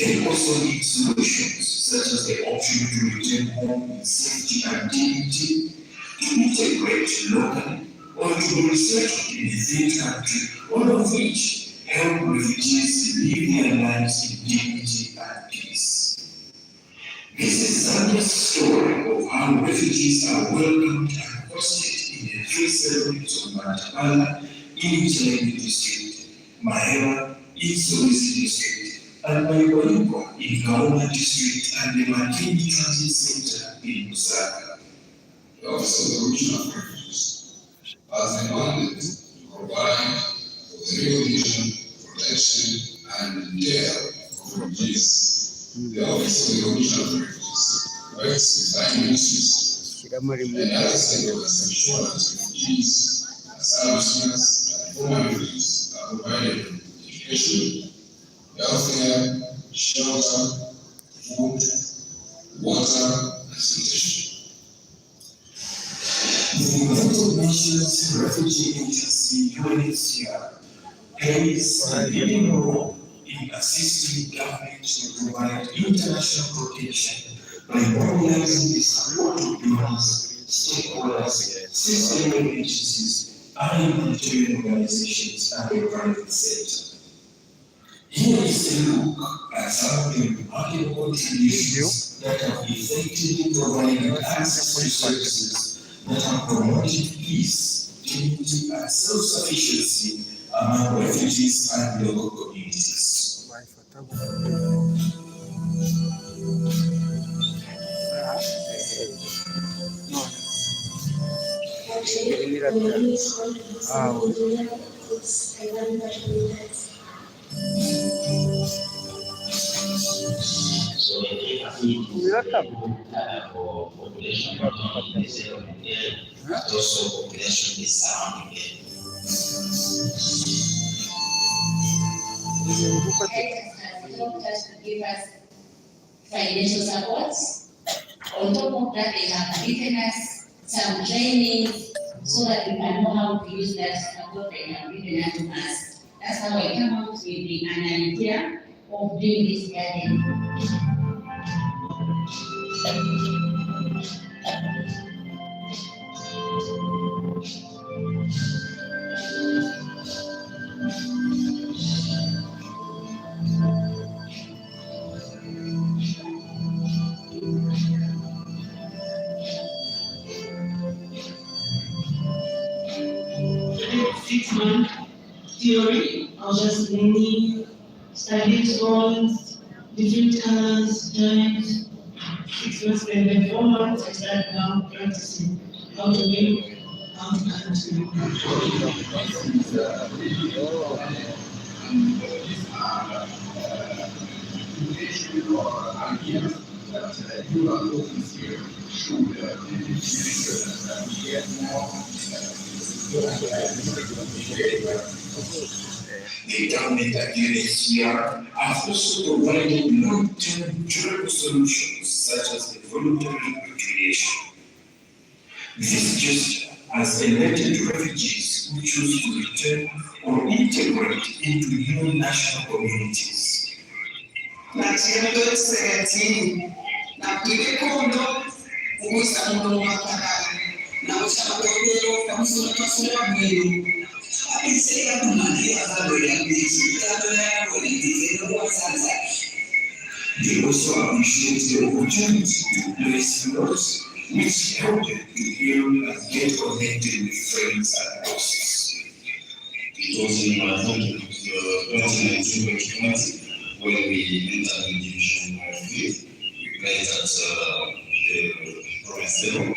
They also need solutions such as the option to return home in safety and dignity, to integrate locally, or to be resettled in a third country, all of which help refugees live their lives in dignity and peace. This is Zambia's story of how refugees are welcomed and hosted in the three settlements of Matabala in Mulungushi district, Mahera in Solwezi district, and Mulungushi in Kaoma district and the Makindi Transit Center in Lusaka. The Office of the Regional Refugees has been mandate to provide for the recognition, protection, and care of refugees. The Office of the Regional Refugees works with line ministries and other stakeholders to ensure that refugees, asylum seekers, and former refugees are provided with education, healthcare, shelter, food, water, and sanitation. The United Nations Refugee Agency (UNHCR) plays a leading role in assisting governments to provide international protection by mobilizing the support of donors, stakeholders, state-level agencies, and humanitarian organizations and the private sector. Here is a look at some of the remarkable contributions that have effectively provided access to services that have promoted peace, dignity, and self-sufficiency among refugees and local communities. So population but also population is surrounding them. To give us financial support. On top of that, they have given us some training so that we can know how to use that support they have given us. That's how I come up with an idea of doing this garden. Six-month theory, I was just learning, studying songs, different colors, times. 6 months, then 4 months, I started now practicing how to make, how to continue. The government at UNHCR have also provided long-term durable solutions such as the voluntary repatriation. This gesture has elected refugees who choose to return or integrate into new national communities. They also appreciate the opportunity to place notes which help them to heal and get connected with friends and bosses. It was in my home, 2019 when we entered the division of faith. We met at the province level and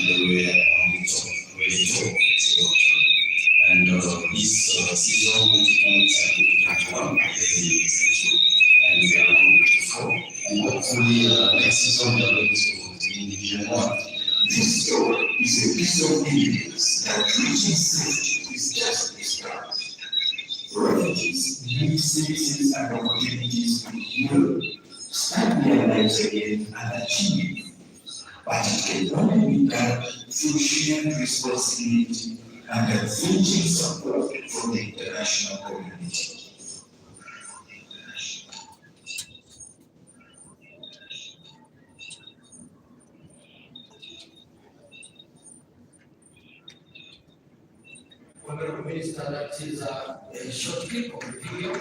we were on the top, where the top is. And this season 2021 and we are on the 4. And hopefully next season we are going to be in Division 1. This story is a piece of evidence that reaching safety is just a start. Refugees need services and opportunities to heal, start their lives again, and achieve. But it can only be done through shared responsibility and unflinching support from the international community. Honorable Minister, that is a short clip of the video.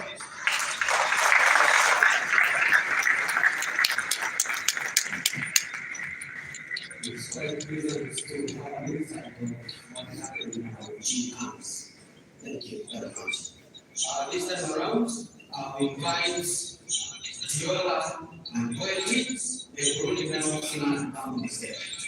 It's quite pleasant to have an insight of what happened in our GPs. Thank you very much. This time around, we invite Viola and poetry, the Burundi Melon Singer on the stage.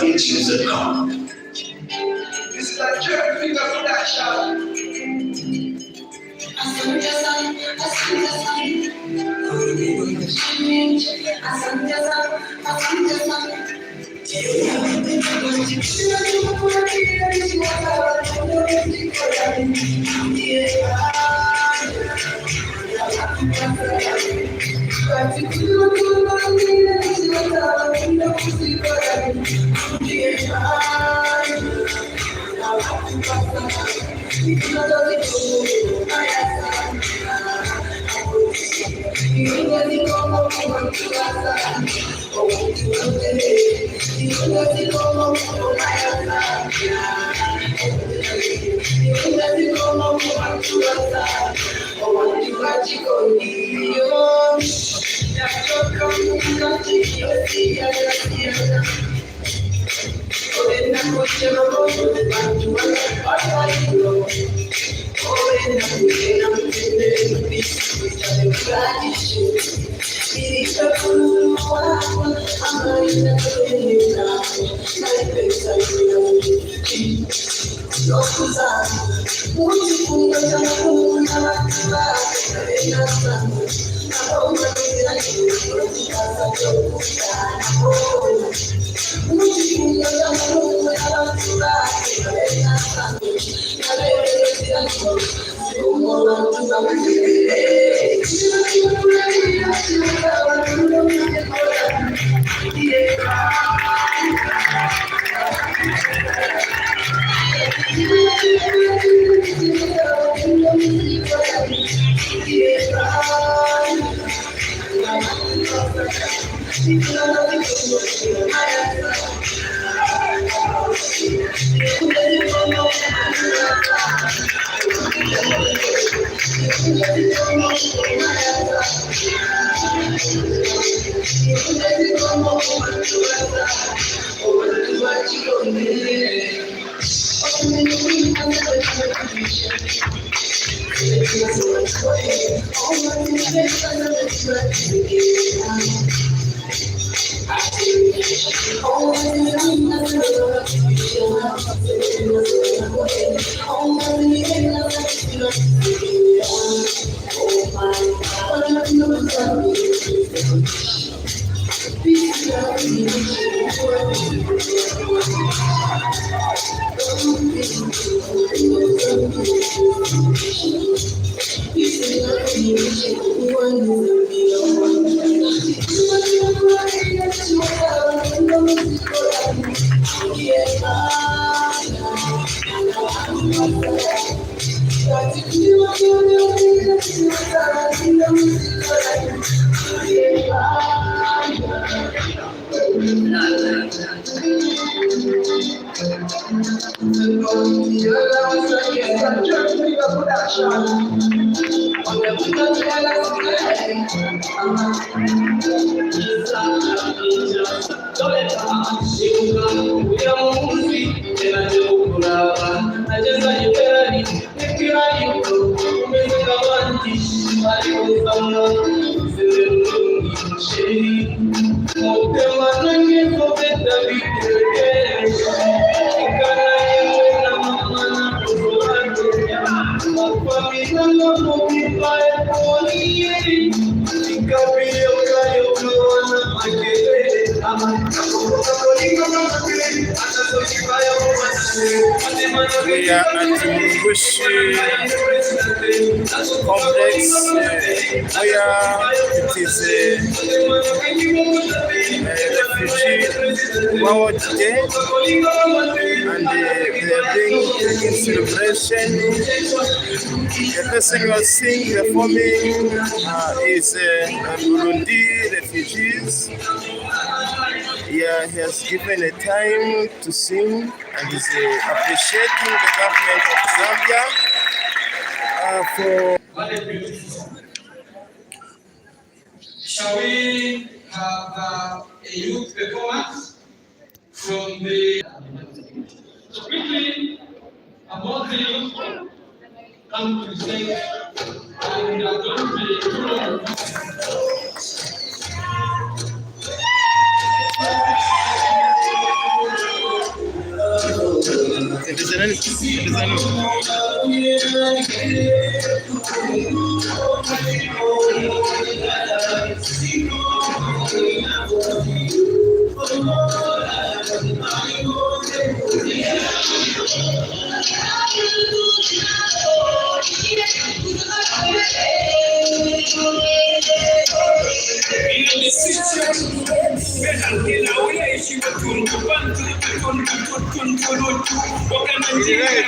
Exclusive.com. This is a journey production. We are at Mulungushi complex where it is a refugee world day, and they are doing celebration. The person you are seeing performing is Burundi refugees. Yeah, he has given a time to sing and is appreciating the government of Zambia for. Shall we have a youth performance from the quickly about the youth come to sing, and we are going to be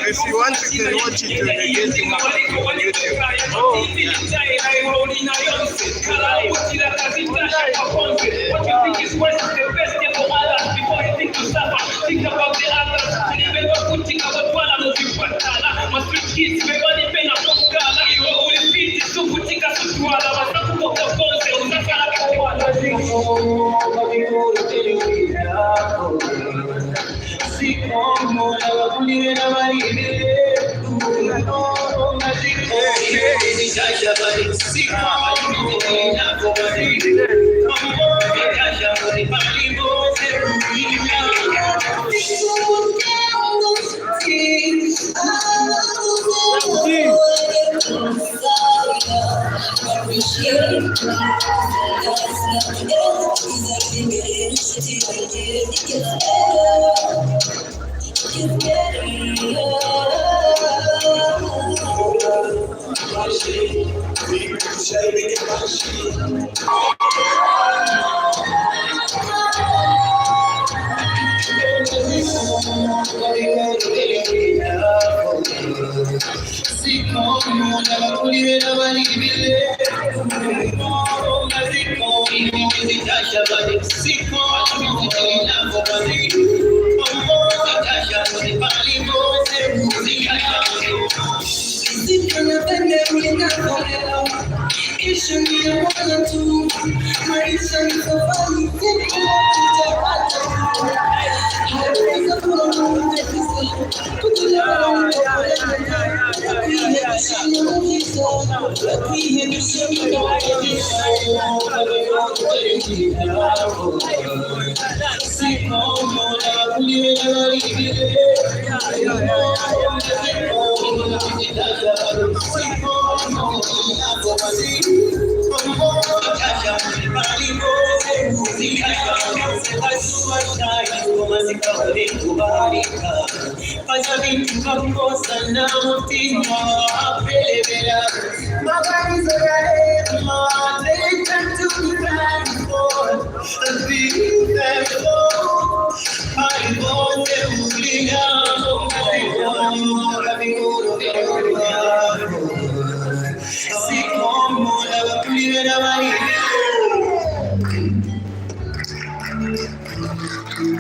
If you want, you can watch it on YouTube. What you think is worse is the best thing for others before you think to suffer. Think about the others. Remember putting about one of you. My street kids, remember the pain of God. You will repeat it. So putting us to other. But not to walk the bones. Next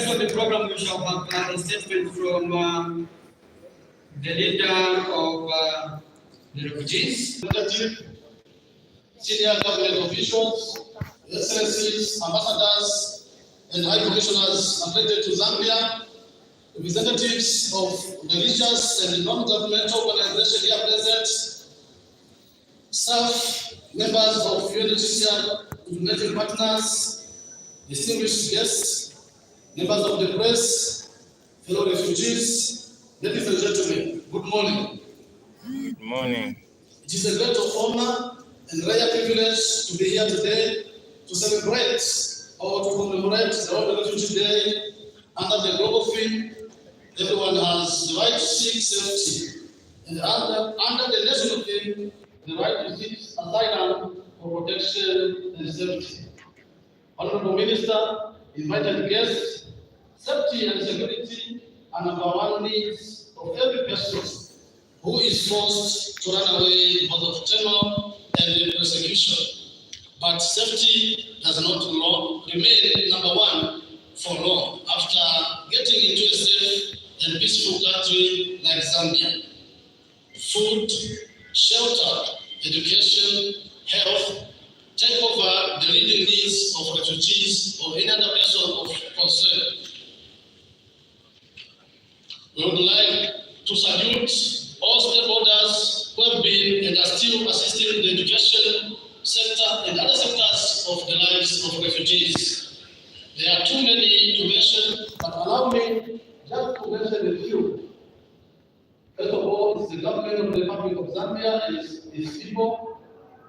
on the program, we shall have a statement from the leader of the refugees, senior government officials, excellencies, ambassadors, and high commissioners affected to Zambia, representatives of religious and non-governmental organizations here present, staff, members of UNHCR, implementing partners, distinguished guests, members of the press, fellow refugees, ladies and gentlemen, good morning. Good morning. It is a great honor and rare privilege to be here today to celebrate or to commemorate the World Refugee Day under the global theme, everyone has the right to seek safety, and under the national theme, the right to seek asylum for protection and safety. Honorable Minister, invited guests, safety and security are number one needs of every person who is forced to run away because of terror and persecution. But safety does not remain number one for long after getting into a safe and peaceful country like Zambia. Food, shelter, education, health take over the leading needs of refugees or any other person of concern. We would like to salute all stakeholders who have been and are still assisting the education sector and other sectors of the lives of refugees. There are too many to mention, but allow me just to mention a few. First of all, it's the government of the Republic of Zambia and its people,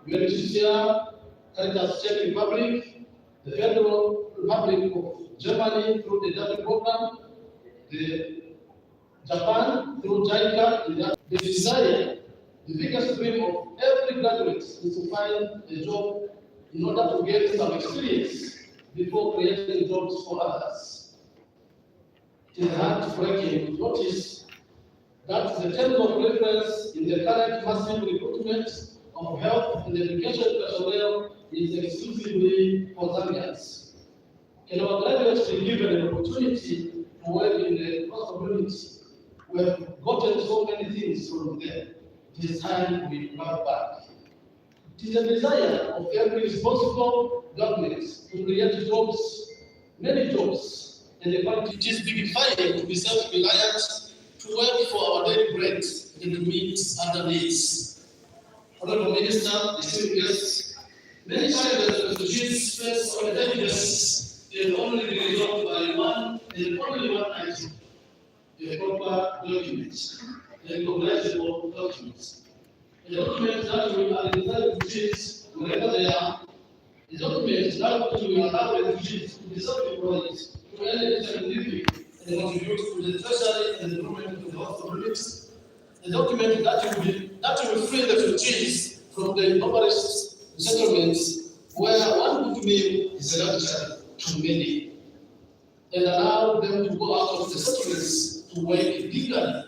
UNHCR, Caritas Czech Republic, the Federal Republic of Germany through the Dublin program, the Japan through JICA, the desire, the biggest dream of every graduate is to find a job in order to get some experience before creating jobs for others. It is heartbreaking to notice that the terms of reference in the current massive recruitment of health and education personnel is exclusively for Zambians. Can our graduates be given an opportunity to work in the cross community? We have gotten so many things from there. It is time we come back. It is a desire of every responsible government to create jobs, many jobs, and the country is dignified to be self-reliant, to work for our daily bread, and to meet other needs. Honorable Minister, distinguished guests, many challenges refugees face on a daily basis can only be resolved by one and only one item: a proper document, a recognizable document. A document that will identify refugees wherever they are, a document that will allow refugees to be self-employed, to earn a decent living, and contribute to the treasury and development of the host community. A document that will free the refugees from the impoverished settlements where one good meal is a luxury to many, and allow them to go out of the settlements to work legally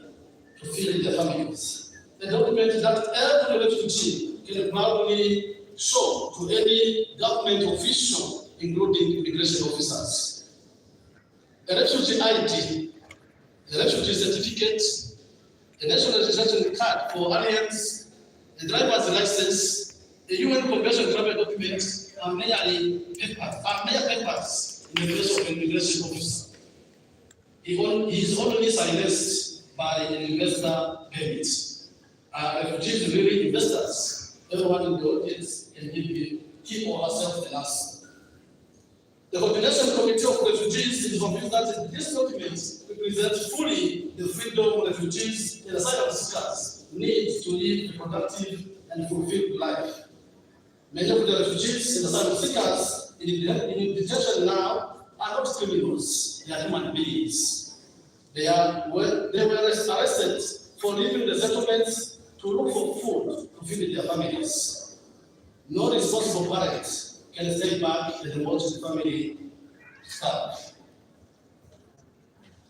to feed their families. A document that every refugee can proudly show to any government official, including immigration officers. A refugee ID, a refugee certificate, a national registration card for aliens, a driver's license, a UN Convention travel document are mere papers in the case of an immigration officer. He is only silenced by an investor permit. Refugees really investors. Everyone in the audience can keep or herself an answer. The Coordination Committee of Refugees is convinced that this document represents fully the freedom refugees and asylum seekers need to live a productive and fulfilled life. Many of the refugees and asylum seekers in detention now are not criminals, they are human beings. They were arrested for leaving the settlements to look for food to feed their families. No responsible parent can stay back and watch the family starve.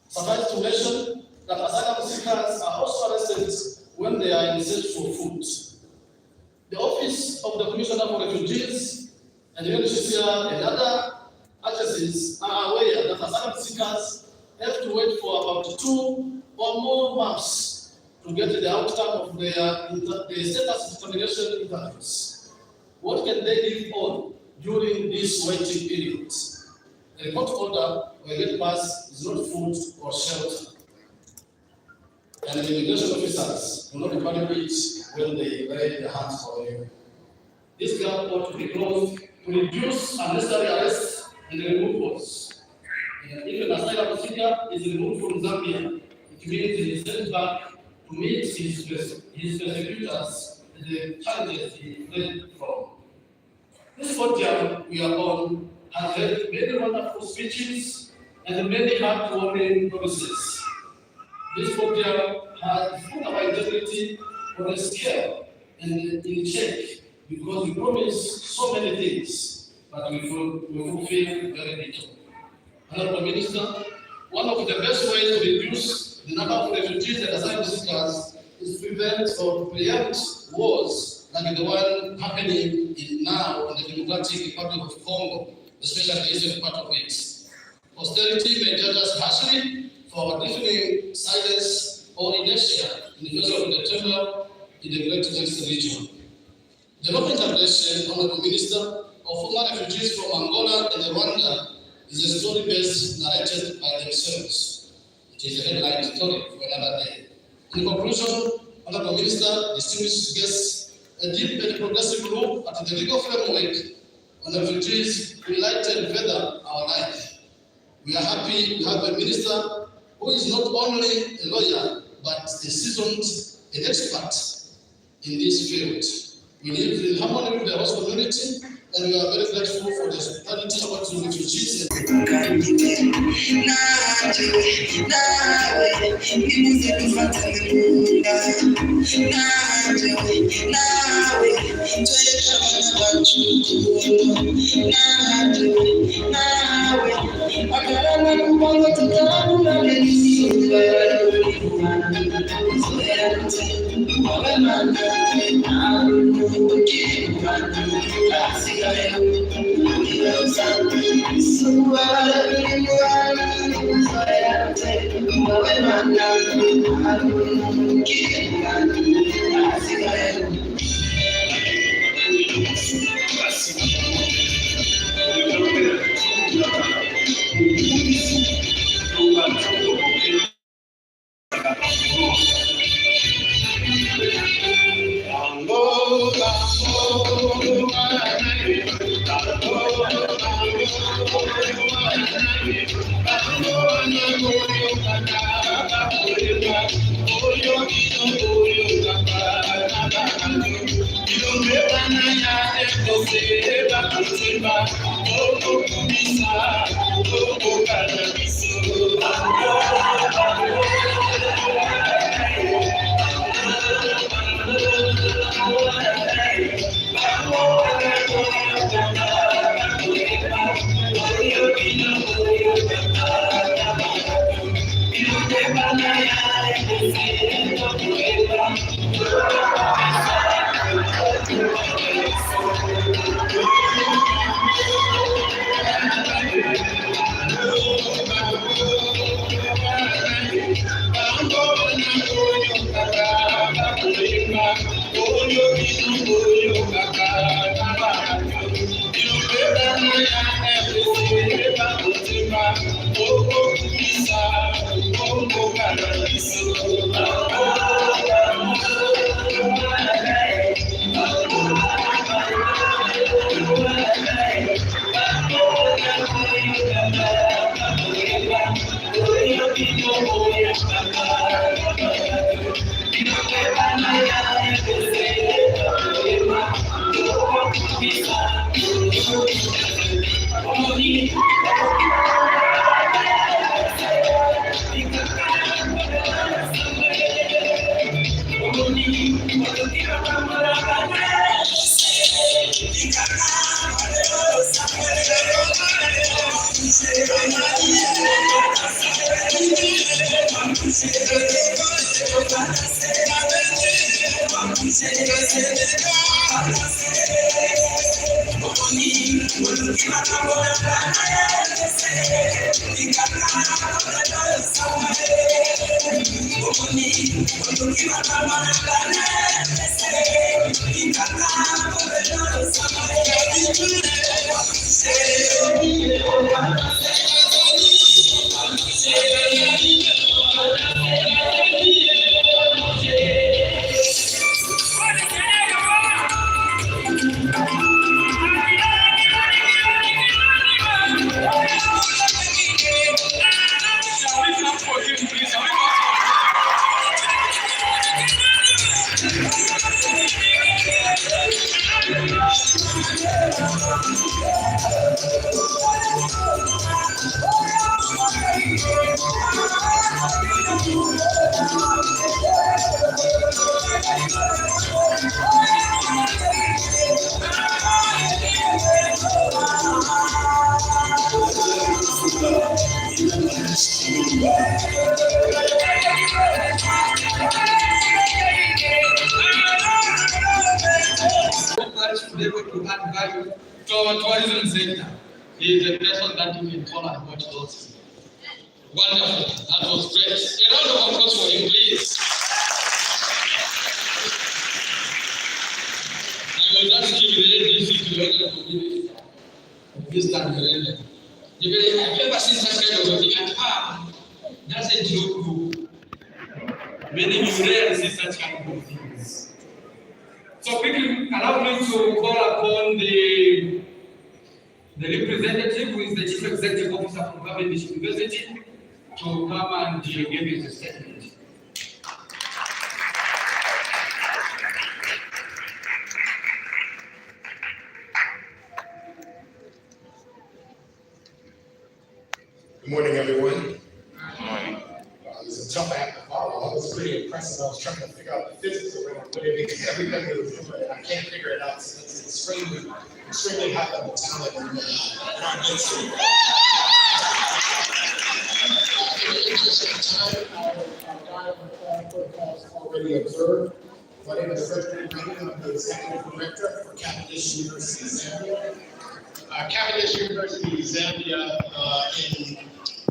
Suffice to mention that asylum seekers are also arrested when they are in search for food. The Office of the Commissioner for Refugees and UNHCR and other agencies are aware that asylum seekers have to wait for about 2 or more months to get the outcome of their status determination interviews. What can they live on during this waiting period? The report order will get passed is not food or shelter. And the immigration officers will not require it when they lay their hands on you. This gap ought to be closed to reduce unnecessary arrests and removals. If an asylum seeker is removed from Zambia, it means he is sent back to meet his persecutors and the challenges he fled from. This podium we are on has had many wonderful speeches and many heartwarming promises. This podium has put our integrity on a scale and in check because we promise so many things, but we fulfill very little. Honorable Minister, one of the best ways to reduce the number of refugees and asylum seekers is to prevent or preempt wars like the one happening now in the Democratic Republic of Congo, especially the eastern part of it. Posterity may judge us harshly for our deafening silence or inertia in the face of the terror in the Great Western region. The local intervention, Honorable Minister, of former refugees from Angola and Rwanda is a story best narrated by themselves. It is a headline story for another day. In conclusion, Honorable Minister, distinguished guests, a deep and progressive look at the legal framework on refugees will lighten further our life. We are happy to have a minister who is not only a lawyer, but a seasoned and expert in this field. We live in harmony with the host community, and we are very grateful for the hospitality towards the refugees. Be able to add value to our tourism sector. He is a person that you can call and watch also. Wonderful. That was great. A round of applause for him, please. I will just give the ADC to the other community. This time, I've never seen such kind of a thing. That's a joke group. Many you rarely see such kind of things. So quickly, allow me to call upon the representative, who is the Chief Executive Officer from Cavendish University, to come and give his statement. Good morning, everyone. Good morning. It was a tough act to follow. It was pretty impressive. I was trying to figure out the physics around what everything was doing. I can't figure it out. So it's extremely high level talent in our midst. Our protocols already observed. My name is Frederick Reagan. I'm the Executive Director for Cavendish University, Zambia. Cavendish University, Zambia, in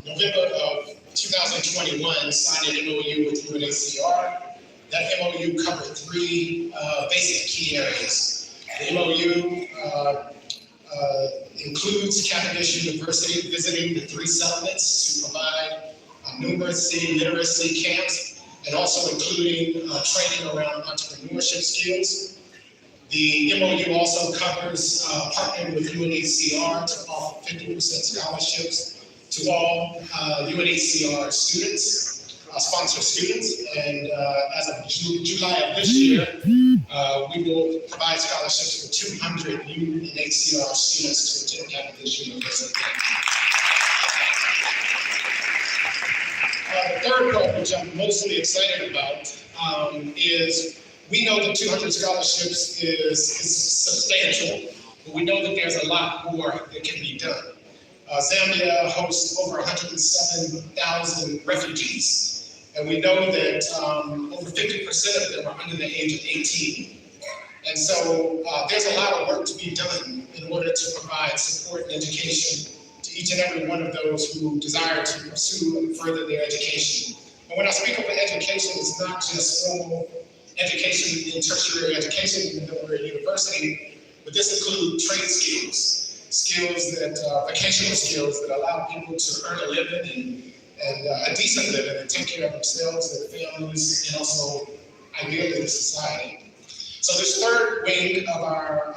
November of 2021, signed an MOU with UNHCR. That MOU covered three basic key areas. The MOU includes Cavendish University visiting the three settlements to provide numeracy, literacy camps, and also including training around entrepreneurship skills. The MOU also covers partnering with UNHCR to offer 50% scholarships to all UNHCR students, sponsored students. And as of July of this year, we will provide scholarships for 200 UNHCR students to attend Cavendish University. The third part, which I'm mostly excited about, is we know that 200 scholarships is substantial, but we know that there's a lot more that can be done. Zambia hosts over 107,000 refugees, and we know that over 50% of them are under the age of 18. And so there's a lot of work to be done in order to provide support and education to each and every one of those who desire to pursue and further their education. And when I speak of education, it's not just formal education in tertiary education, even though we're a university, but this includes trade skills that, vocational skills that allow people to earn a living and a decent living and take care of themselves, their families, and also ideally the society. So this third wing of our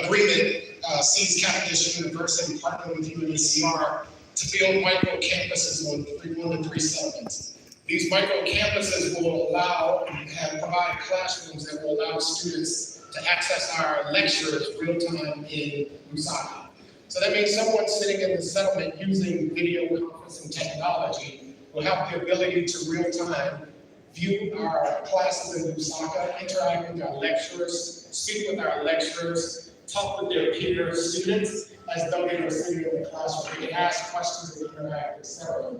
agreement sees Cavendish University partner with UNHCR to build micro campuses on one to three settlements. These micro campuses will allow and provide classrooms that will allow students to access our lectures real time in Lusaka. So that means someone sitting in the settlement using video conferencing technology will have the ability to real time view our classes in Lusaka, interact with our lecturers, speak with our lecturers, talk with their peer students as though they were sitting in the classroom. They can ask questions and interact, etc.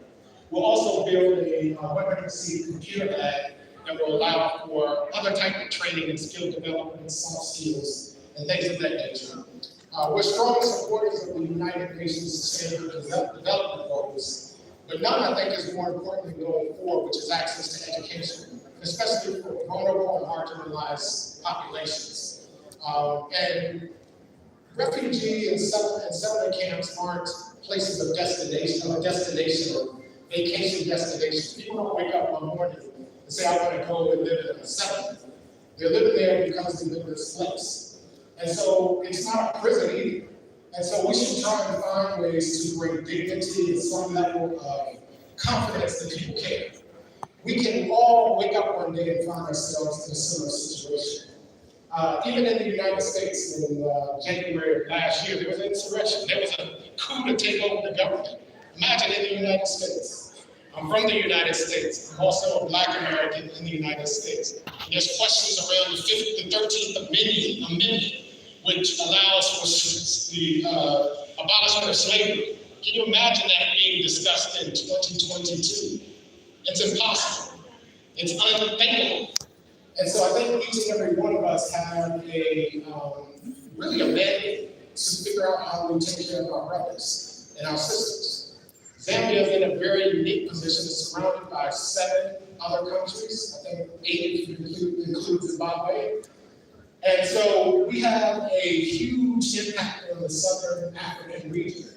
We'll also build a 100-seat computer lab that will allow for other type of training and skill development, soft skills, and things of that nature. We're strong supporters of the United Nations Sustainable Development Goals, but none, I think, is more important than going forward, which is access to education, especially for vulnerable and marginalized populations. And refugee and settlement camps aren't places of destination, or vacation destinations. People don't wake up one morning and say, I want to go and live in a settlement. They're living there because they live displaced. And so it's not a prison either. And so we should try and find ways to bring dignity and some level of confidence that people care. We can all wake up one day and find ourselves in a similar situation. Even in the United States in January of last year, there was an insurrection. There was a coup to take over the government. Imagine in the United States. I'm from the United States. I'm also a Black American in the United States. And there's questions around the 13th Amendment, which allows for the abolishment of slavery. Can you imagine that being discussed in 2022? It's impossible. It's unthinkable. And so I think each and every one of us have really a mandate to figure out how we take care of our brothers and our sisters. Zambia is in a very unique position. It's surrounded by 7 other countries. I think 8 if you include Zimbabwe. And so we have a huge impact on the Southern African region.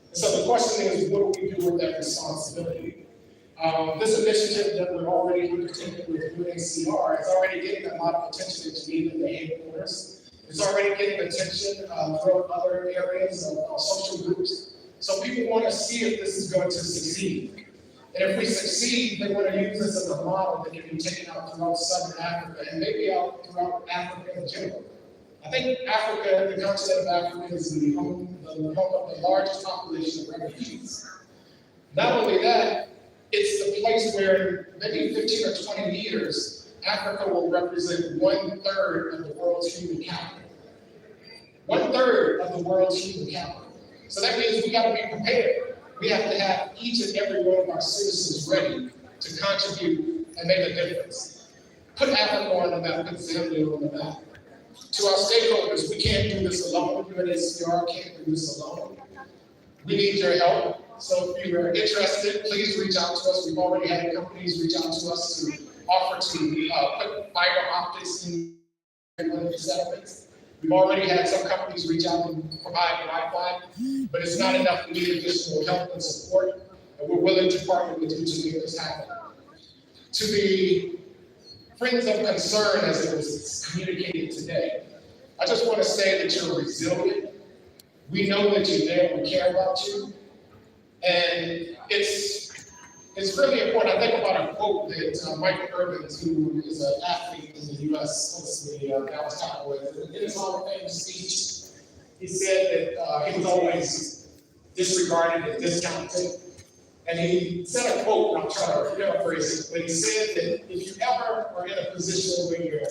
And so the question is, what do we do with that responsibility? This initiative that we're already undertaking with UNHCR is already getting a lot of attention in Geneva, the headquarters. It's already getting attention from other areas of social groups. So people want to see if this is going to succeed. And if we succeed, they want to use this as a model that can be taken out throughout Southern Africa and maybe out throughout Africa in general. I think Africa, the continent of Africa, is the home of the largest population of refugees. Not only that, it's the place where maybe 15 or 20 years, Africa will represent 1/3 of the world's human capital. 1/3 of the world's human capital. So that means we got to be prepared. We have to have each and every one of our citizens ready to contribute and make a difference. Put Africa on the map, put Zambia on the map. To our stakeholders, we can't do this alone. UNHCR can't do this alone. We need your help. So if you are interested, please reach out to us. We've already had companies reach out to us to offer to put fiber optics in one of the settlements. We've already had some companies reach out and provide Wi-Fi, but it's not enough. We need additional help and support, and we're willing to partner with you to make this happen. To the friends of concern, as it was communicated today, I just want to say that you're resilient. We know that you're there. We care about you. And it's really important. I think about a quote that Michael Irvin, who is an athlete in the U.S., obviously Dallas Cowboys, in his Hall of Fame speech, he said that he was always disregarded and discounted. And he said a quote, and I'm trying to paraphrase it, but he said that if you ever are in a position where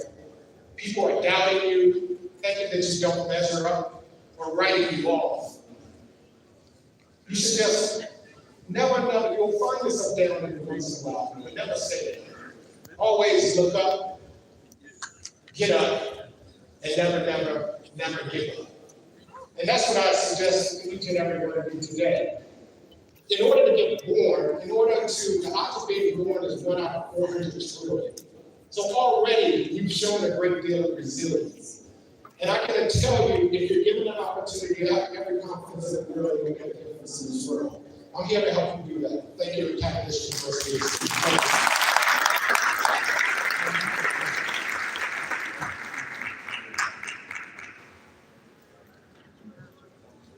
people are doubting you, thinking that you don't measure up, or writing you off, you should just never, you'll find yourself down in the once in a while, but never say it. Always look up, get up, and never give up. And that's what I suggest each and every one of you today. In order to get born, the odds of being born is 1 out of 400 trillion. So already you've shown a great deal of resilience. And I can tell you, if you're given an opportunity, I have every confidence that we're going to make a difference in this world. I'm here to help you do that. Thank you, Catholic University.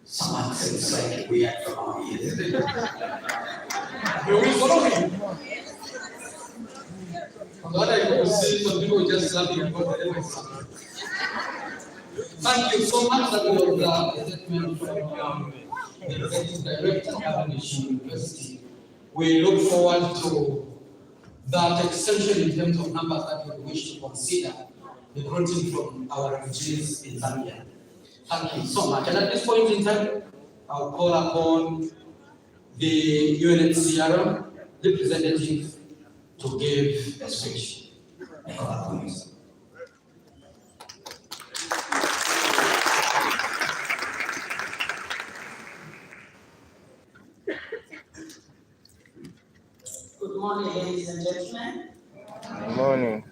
Someone seems like we are from our ears. What I could see, some people just laughing about the Thank you so much for the statement from the Executive Director of Mulungushi University. We look forward to that extension in terms of numbers that we wish to consider recruiting from our refugees in Zambia. Thank you so much. And at this point in time, I'll call upon the UNHCR representative to give a speech. Good morning, ladies and gentlemen. Good morning.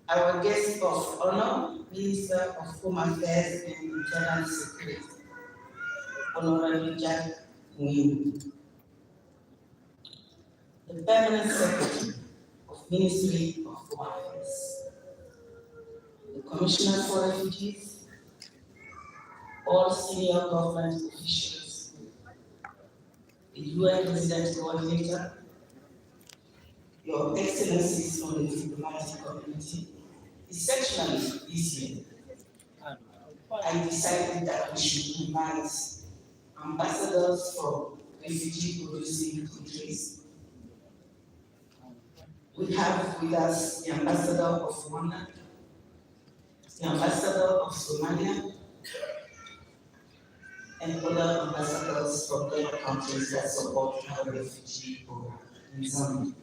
Our guest of honor, Minister of Home Affairs and Internal Security, Honorable Jack Mwini. The Permanent Secretary of Ministry of Home Affairs, the Commissioner for Refugees, all senior government officials, the UN Resident Coordinator, Your Excellencies from the diplomatic community. Exceptionally this year, I decided that we should invite ambassadors from refugee-producing countries. We have with us the ambassador of Rwanda, the ambassador of Somalia, and other ambassadors from other countries that support our refugee program in Zambia.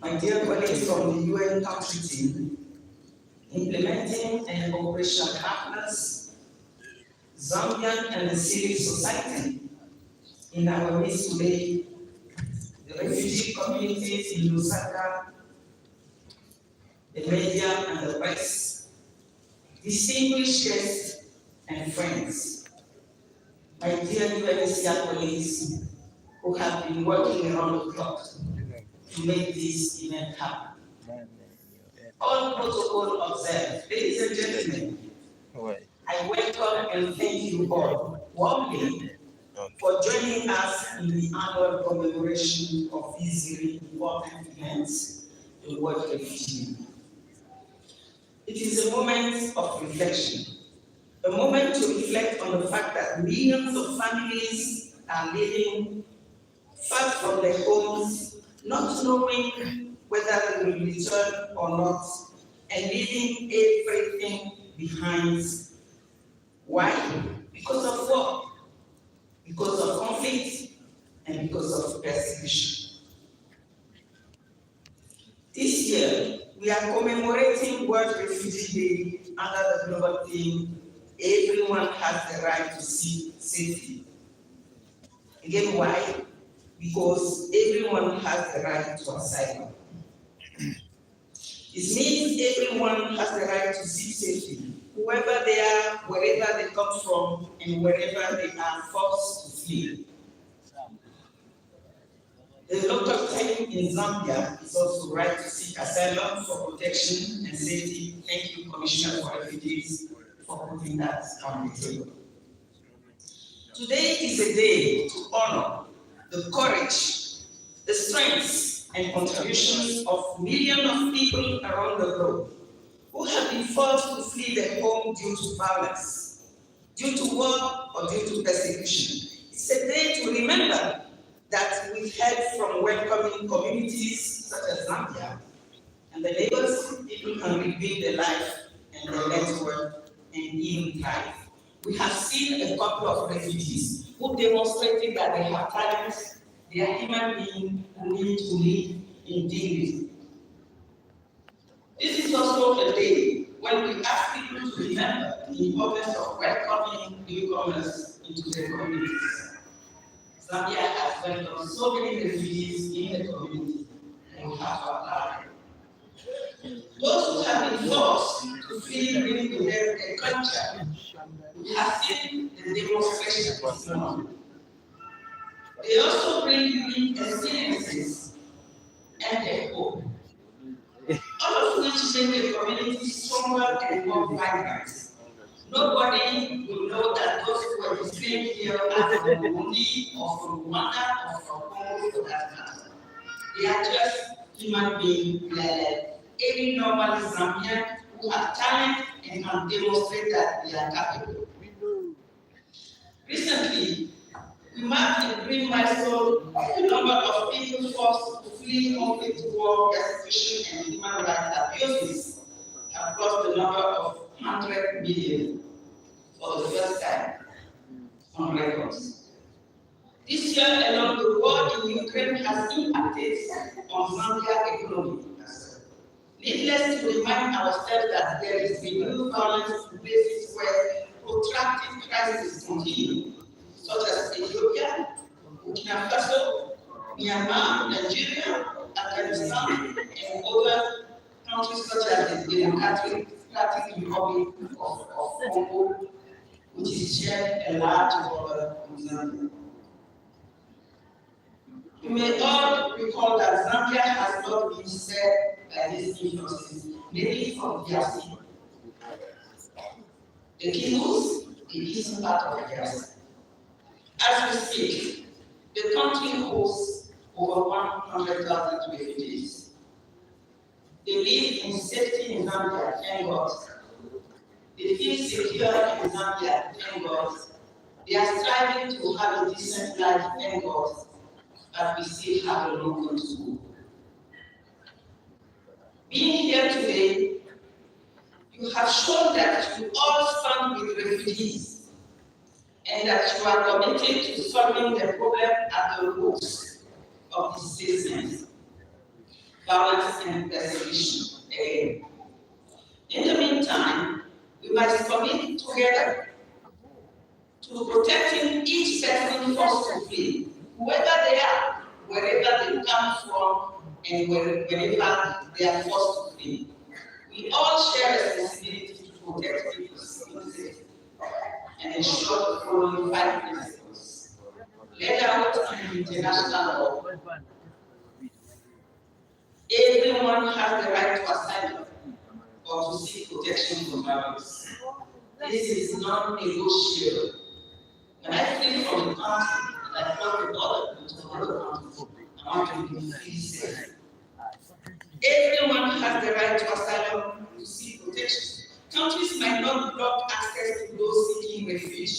My dear colleagues from the UN country team, implementing and operational partners, Zambian and the civil society in our midst today, the refugee communities in Lusaka, the media and the press, distinguished guests and friends, my dear UNHCR colleagues who have been working around the clock to make this event happen. All protocol observed. Ladies and gentlemen, I welcome and thank you all warmly for joining us in the annual commemoration of these very important events in World Refugee. It is a moment of reflection, a moment to reflect on the fact that millions of families are living far from their homes, not knowing whether they will return or not, and leaving everything behind. Why? Because of war, because of conflict, and because of persecution. This year, we are commemorating World Refugee Day under the global theme, everyone has the right to seek safety. Again, why? Because everyone has the right to asylum. It means everyone has the right to seek safety, whoever they are, wherever they come from, and wherever they are forced to flee. The local time in Zambia is also right to seek asylum for protection and safety. Thank you, Commissioner for Refugees, for putting that on the table. Today is a day to honor the courage, the strength, and contributions of millions of people around the globe who have been forced to flee their home due to violence, due to war, or due to persecution. It's a day to remember that we heard from welcoming communities such as Zambia and the neighbors, people can rebuild their life and their network and even thrive. We have seen a couple of refugees who demonstrated that they have talents, they are human beings who need to live in dignity. This is also a day when we ask people to remember the importance of welcoming newcomers into their communities. Zambia has welcomed so many refugees in the community, and we have to apply. Those who have been forced to flee within their culture, we have seen the demonstration this morning. They also bring unique experiences and their hope, all of which make the community stronger and more vibrant. Nobody will know that those who are displayed here are from Burundi or from Rwanda or from Congo for that matter. They are just human beings like any normal Zambian who have talent and can demonstrate that they are capable. Recently, we marked a great milestone of the number of people forced to flee conflict, war, persecution, and human rights abuses across the number of 100 million for the first time on records. This year alone, the war in Ukraine has impacted on Zambia's economy. Needless to remind ourselves that there is renewed violence in places where protracted crises continue, such as Ethiopia, Burkina Faso, Myanmar, Nigeria, Afghanistan, and other countries such as the Democratic Republic of Congo, which is shared a large border with Zambia. You may all recall that Zambia has not been served by these influences, mainly from DRC. The Kimbus, the eastern part of the DRC. As we speak, the country hosts over 100,000 refugees. They live in safety in Zambia, thank God. They feel secure in Zambia, thank God. They are striving to have a decent life, thank God. But we still have a long way to go. Being here today, you have shown that you all stand with refugees and that you are committed to solving the problem at the roots of displacement, violence, and persecution. Again. In the meantime, we must commit together to protecting each person forced to flee, whoever they are, wherever they come from, and wherever they are forced to flee. We all share responsibility to protect people's safety and ensure the following 5 principles laid out in international law. Everyone has the right to asylum or to seek protection from violence. This is non-negotiable. When I flee from a country and I cross the border into another country, I want to be free safe. Everyone has the right to asylum to seek protection. Countries might not block access to those seeking refuge.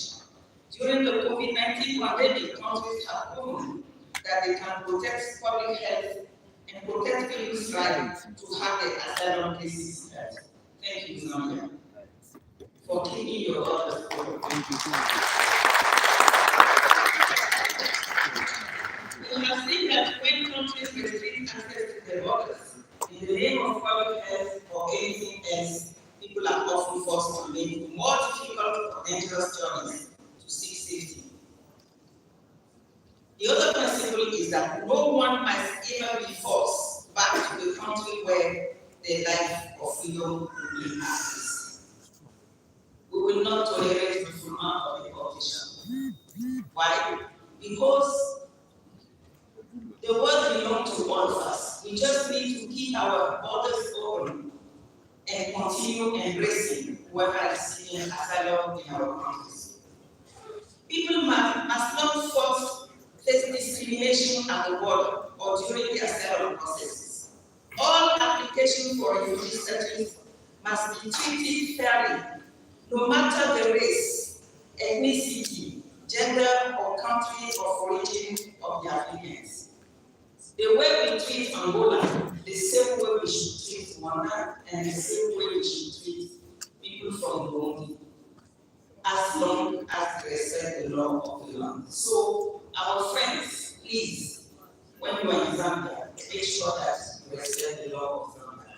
During the COVID-19 pandemic, countries have proven that they can protect public health and protect people's right to have their asylum cases heard. Thank you, Zambia, for keeping your orders forward. Thank you. We have seen that when countries restrict access to their borders, in the name of public health or anything else, people are often forced to make more difficult or dangerous journeys to seek safety. The other principle is that no one must ever be forced back to the country where their life or freedom will be accessed. We will not tolerate refoulement or deportation. Why? Because the world belongs to all of us. We just need to keep our borders open and continue embracing whoever is seeking asylum in our countries. People must not face discrimination at the border or during the asylum processes. All applications for refugee status must be treated fairly, no matter the race, ethnicity, gender, or country of origin of the applicants. The way we treat Angola, the same way we should treat Rwanda, and the same way we should treat people from Burundi, as long as they respect the law of the land. So, our friends, please, when you are in Zambia, make sure that you respect the law of Zambia.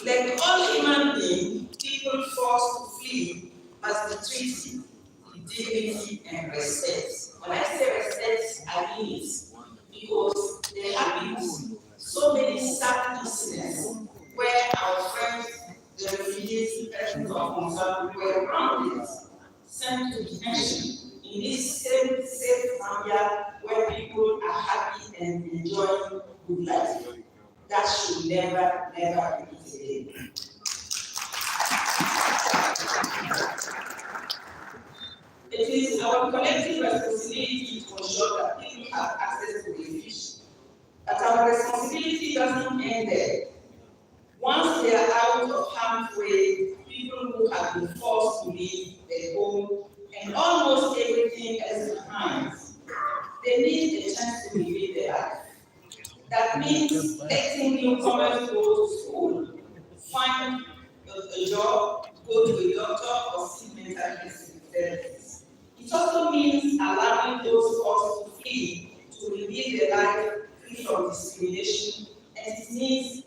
Like all human beings, people forced to flee must be treated with dignity and respect. When I say respect, I mean it. Because there have been so many sad incidents where our friends, the refugees, persons of concern, were grounded, sent to detention in this same safe Zambia where people are happy and enjoying good life. That should never repeat again. It is our collective responsibility to ensure that people have access to refuge. But our responsibility doesn't end there. Once they are out of harm's way, people who have been forced to leave their home and almost everything else behind, they need a chance to live their life. That means letting newcomers go to school, find go to a doctor or seek mental health therapists. It also means allowing those forced to flee to rebuild their life free from discrimination, and it means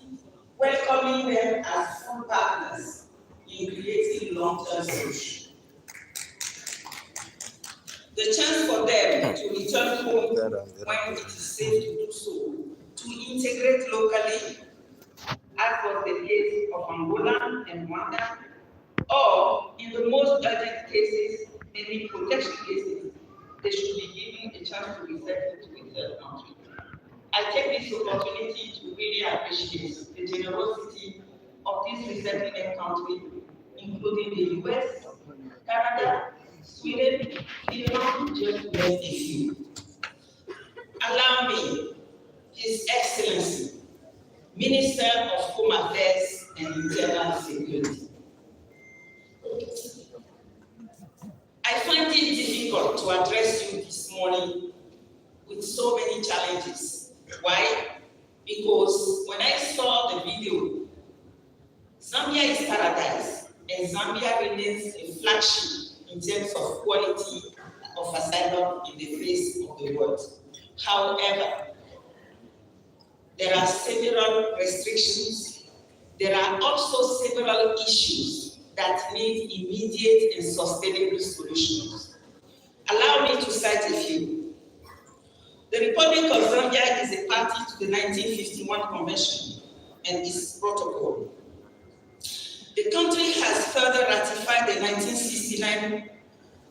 welcoming them as full partners in creating long-term solutions. The chance for them to return home when it is safe to do so, to integrate locally, as was the case of Angola and Rwanda, or in the most urgent cases, maybe protection cases, they should be given a chance to resettle to a third country. I take this opportunity to really appreciate the generosity of these resettlement countries, including the US, Canada, Sweden, Finland, just to name a few. Allow me, His Excellency, Minister of Home Affairs and Internal Security. I find it difficult to address you this morning with so many challenges. Why? Because when I saw the video, Zambia is paradise, and Zambia remains a flagship in terms of quality of asylum in the face of the world. However, there are several restrictions. There are also several issues that need immediate and sustainable solutions. Allow me to cite a few. The Republic of Zambia is a party to the 1951 Convention and its protocol. The country has further ratified the 1969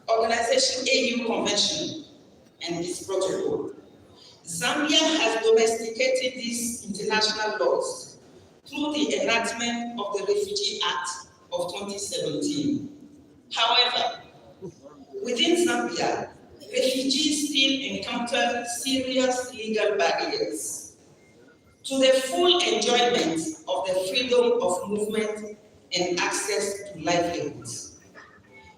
Organization AU Convention and its protocol. Zambia has domesticated these international laws through the enactment of the Refugee Act of 2017. However, within Zambia, refugees still encounter serious legal barriers to the full enjoyment of the freedom of movement and access to livelihoods.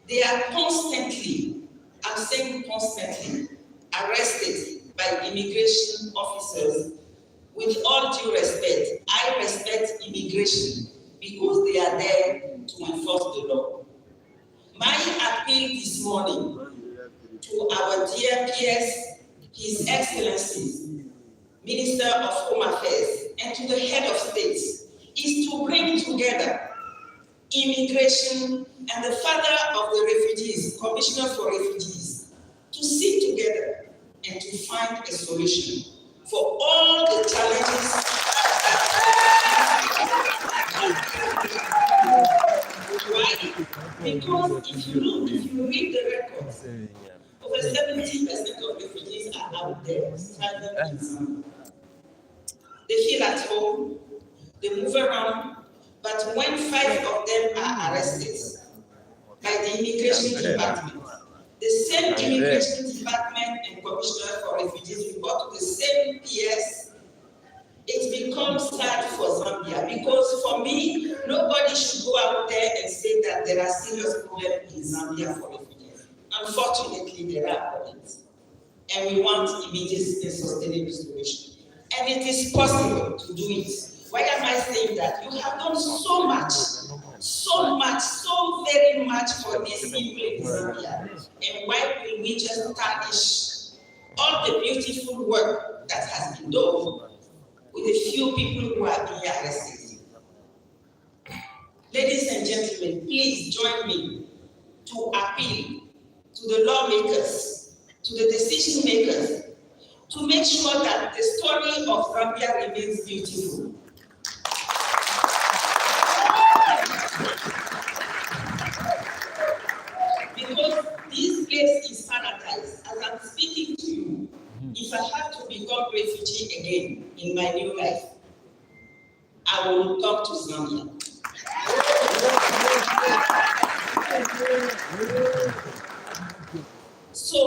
They are constantly, I'm saying constantly, arrested by immigration officers. With all due respect, I respect immigration because they are there to enforce the law. My appeal this morning to our dear peers, His Excellencies, Minister of Home Affairs, and to the head of states is to bring together immigration and the father of the refugees, Commissioner for Refugees, to sit together and to find a solution for all the challenges. Why? Because if you read the records, over 70% of refugees are out there struggling. They feel at home, they move around, but when 5 of them are arrested by the immigration department, the same immigration department and Commissioner for Refugees report to the same PS, it becomes sad for Zambia, because for me, nobody should go out there and say that there are serious problems in Zambia for refugees. Unfortunately, there are problems, and we want immediate and sustainable solution. And it is possible to do it. Why am I saying that? You have done so much, so very much for these people in Zambia. And why will we just tarnish all the beautiful work that has been done with a few people who are being arrested? Ladies and gentlemen, please join me to appeal to the lawmakers, to the decision makers, to make sure that the story of Zambia remains beautiful. Because this place is paradise. As I'm speaking to you, if I have to become refugee again in my new life, I will come to Zambia. So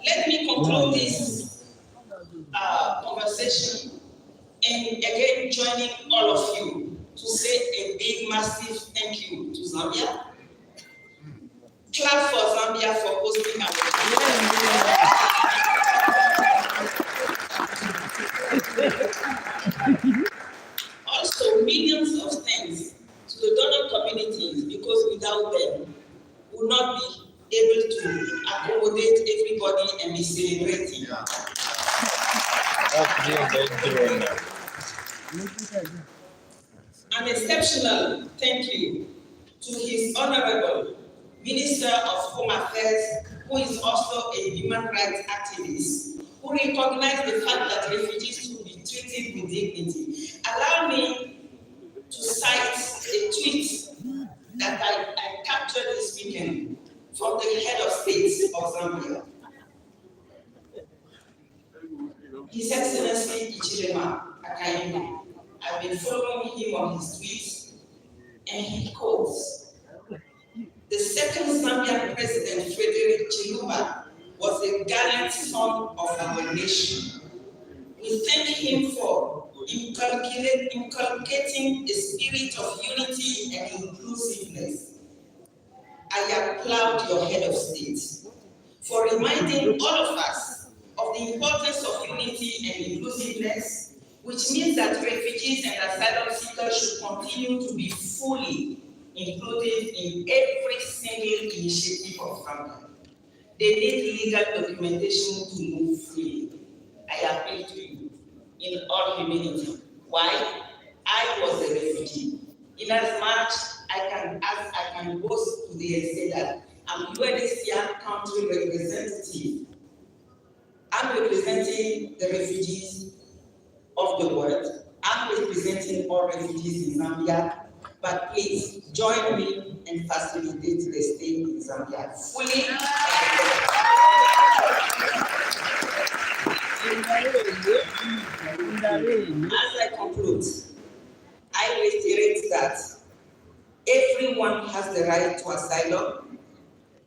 let me conclude this conversation and again joining all of you to say a big, massive thank you to Zambia. Clap for Zambia for hosting our Also, millions of thanks to the donor community communities because without them, we will not be able to accommodate everybody and be celebrating. An exceptional thank you to His Honorable Minister of Home Affairs, who is also a human rights activist, who recognized the fact that refugees should be treated with dignity. Allow me to cite a tweet that I captured this weekend from the head of state of Zambia. His Excellency Ichilema Akayinde. I've been following him on his tweets, and he quotes, "The second Zambian president, Frederick Chiluba, was a gallant son of our nation. We thank him for inculcating a spirit of unity and inclusiveness. I applaud your head of state for reminding all of us of the importance of unity and inclusiveness, which means that refugees and asylum seekers should continue to be fully included in every single initiative of Zambia. They need legal documentation to move freely. I appeal to you in all humility. Why? I was a refugee. In as much I can boast today and say that I'm UNHCR country representative. I'm representing the refugees of the world. I'm representing all refugees in Zambia. But please join me and facilitate the stay in Zambia fully. As I conclude, I reiterate that everyone has the right to asylum,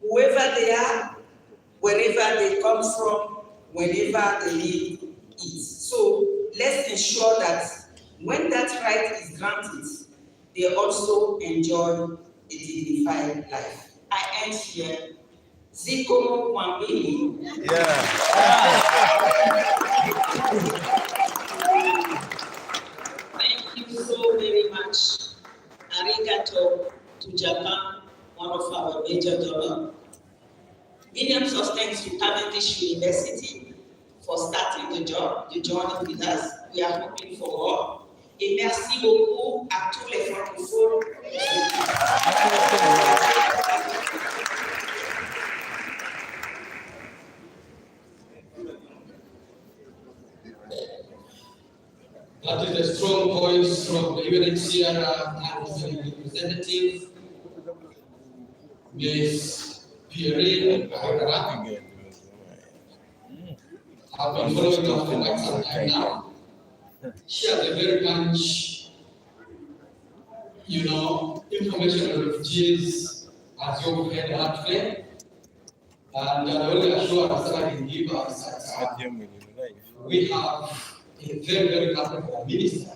whoever they are, wherever they come from, whenever they need it. So let's ensure that when that right is granted, they also enjoy a dignified life. I end here. Zikomo Wambili. Yeah. Thank you so very much. Arigato to Japan, one of our major donors. Million thanks to Cavendish University for starting the journey with us. We are hoping for more. Et merci beaucoup à tous les francophones. That is a strong voice from the UNHCR and representative, Ms. Pierre Agara. I've been following her for quite some time now. She has a very much, information on refugees, as you've heard her today. And I will assure us that I can give us that we have a very, very capable minister,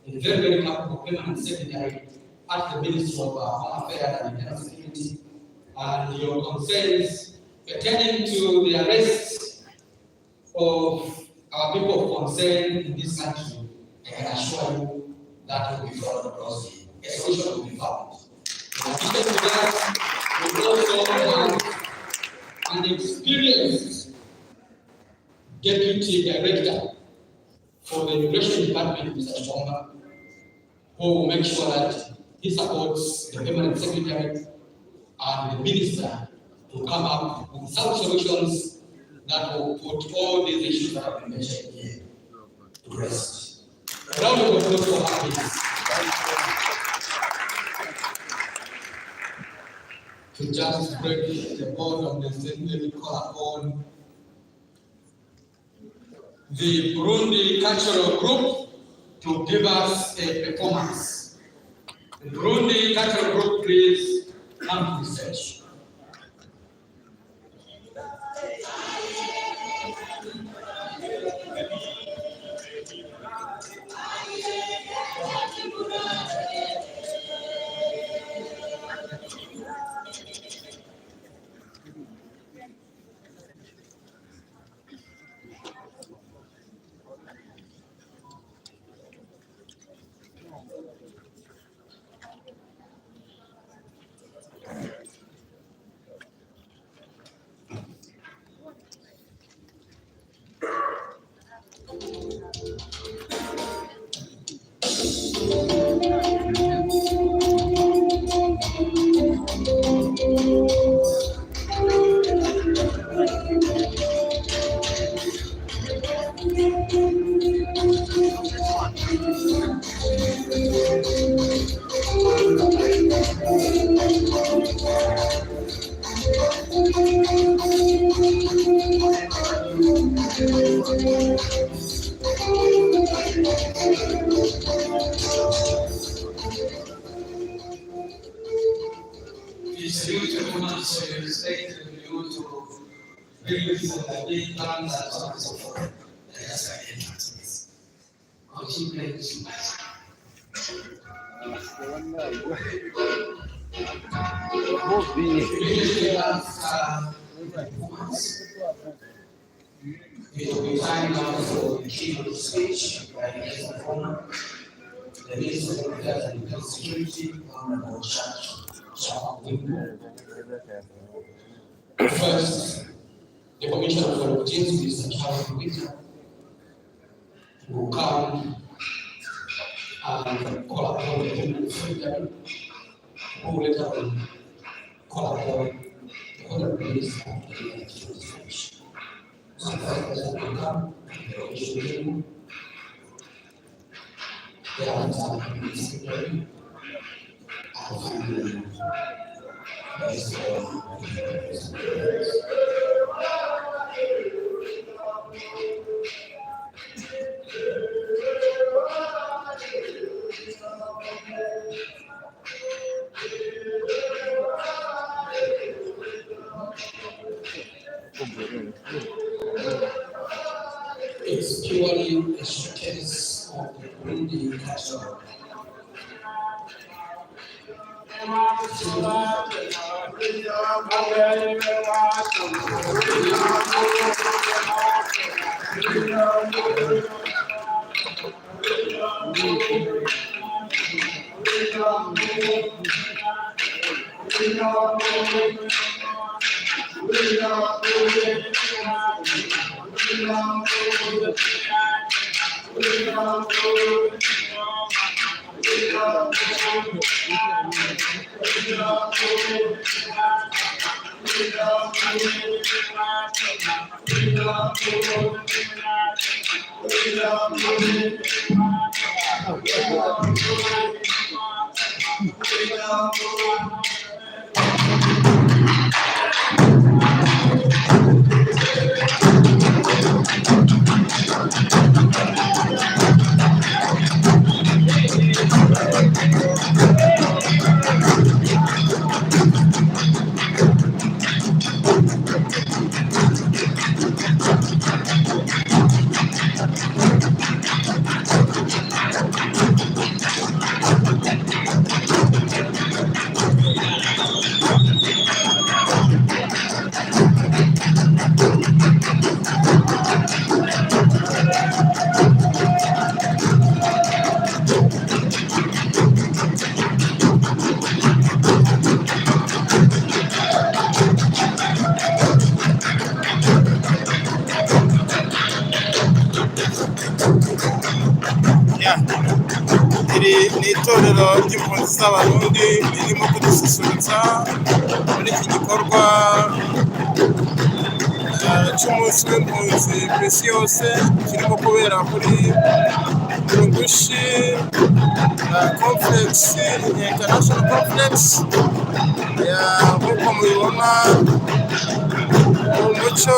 a very, very capable permanent secretary at the Ministry of Home Affairs and Internal Security. And your concerns pertaining to the arrest of our people of concern in this country, I can assure you that will be followed across the solution will be found. In addition to that, we also have an experienced deputy director for the Immigration Department, Mr. Chomba, who will make sure that he supports the permanent secretary and the minister to come up with some solutions that will put all these issues that have been mentioned here to rest. A round of applause for her, please. To just break the board of the assembly, call upon the Burundi Cultural Group to give us a performance. The Burundi Cultural Group, please come to the stage. It's beautiful to respect the beauty of beauty for the big plans and so on and so forth. That's why I enter this. It will be time now for the king of the speech by the performer, the minister of Affairs and Security, Honorable Church. First, the Commissioner for Refugees, Mr. Charles Peter, will come and collaborate with freedom, who will later collaborate with other ministers of the speech. So first, will come, the official the answer is secretary, and finally, it's purely a showcase of the Burundi culture. Iri ni itorero ry'impunzi z'abarundi ririmo kudususurutsa muri iki gikorwa cy'umunsi w'impunzi ku isi yose kirimo kubera kuri Mulungushi International Complex. Nk'uko mubibona umuco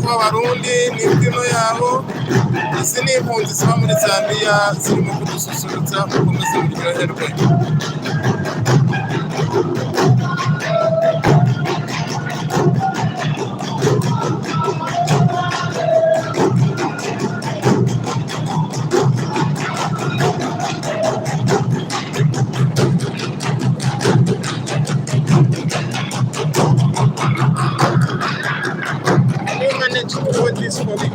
w'abarundi n'imbyino yabo, izi ni impunzi ziba muri Zambia zirimo kudususurutsa mukomeze muryoherwe. To hold this for me.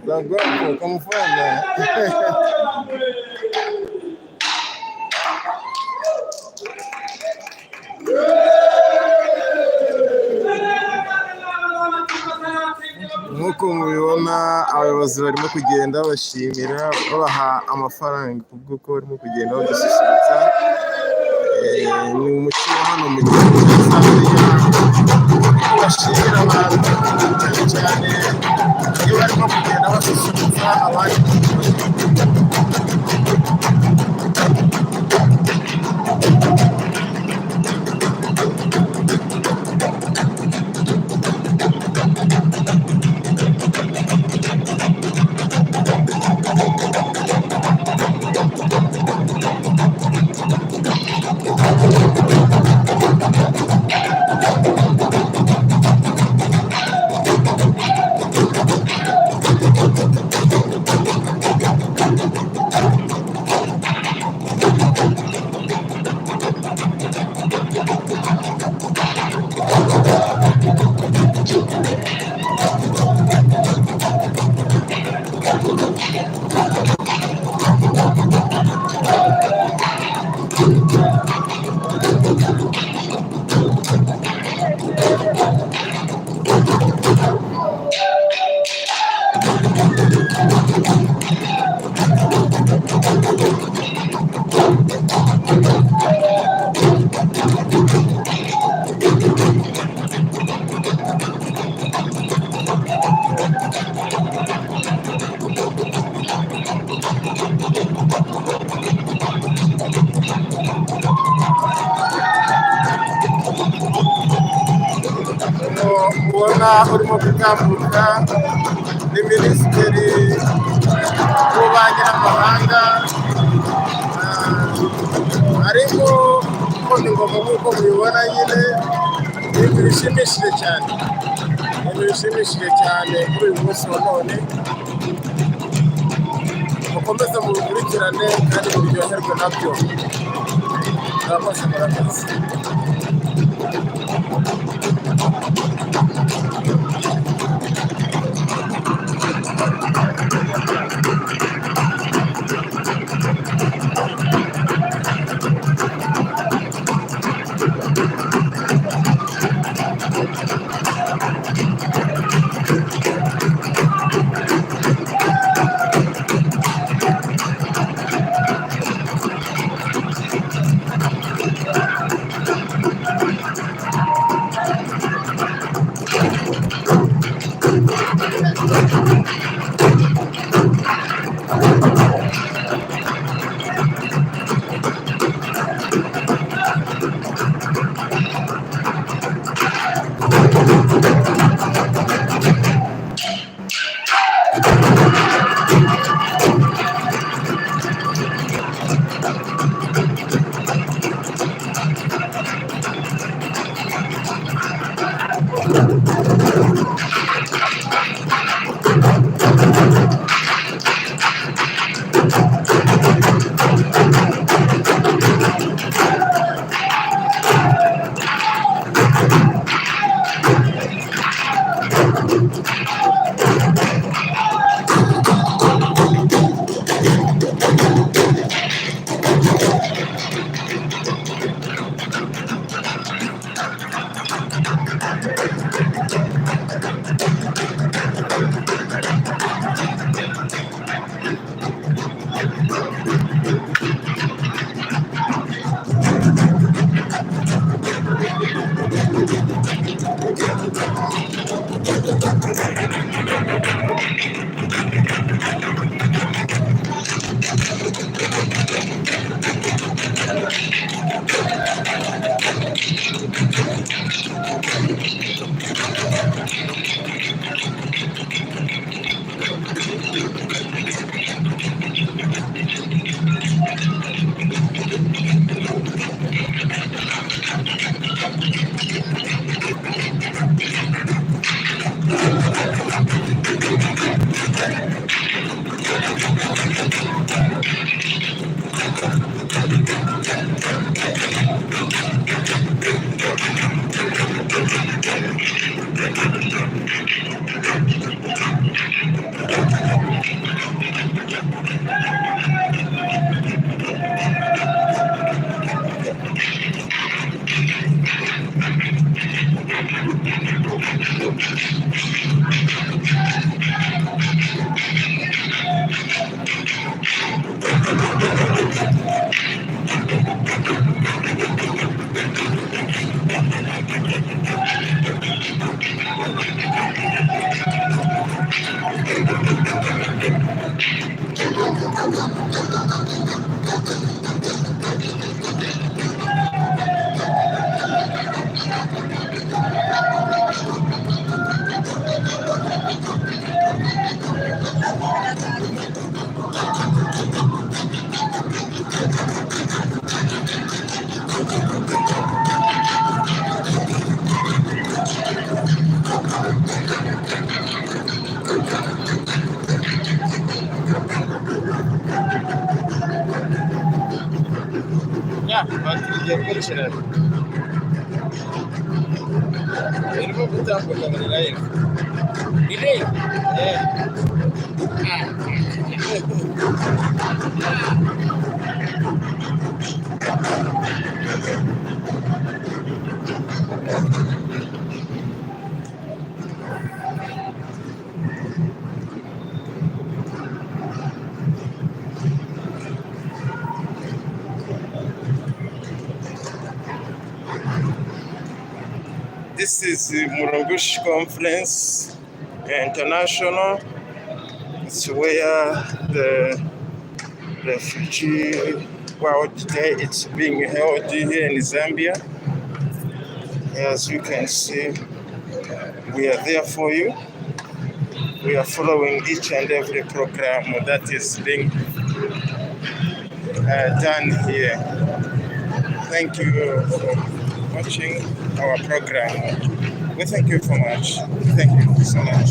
Zaguapo, como foi, né? nk'uko mubibona abayobozi barimo kugenda bashimira babaha amafaranga kubw'uko barimo kugenda badususurutsa. Ni umuco wa hano mu gihugu cya Zambia bashimira abantu cyane cyane iyo barimo kugenda basusurutsa abandi. Mubona urimo gutambuka ni minisitiri w'ububanyi n'amahanga, ariko gukoma ingoma nk'uko mubibona nyine ni ibintu bishimishije cyane, ni ibintu bishimishije cyane kuri uyu munsi wa none. Mukomeze mubikurikirane kandi muryoherwe nabyo. Murakoze, murakoze. Ya, batiriye kurikirana. Birimo gutambuka muri live. Delay. This is the Mulungushi Conference International. It's where the Refugee World Day it's being held here in Zambia. As you can see, we are there for you. We are following each and every program that is being done here. Thank you for watching our program. We thank you so much. Thank you so much.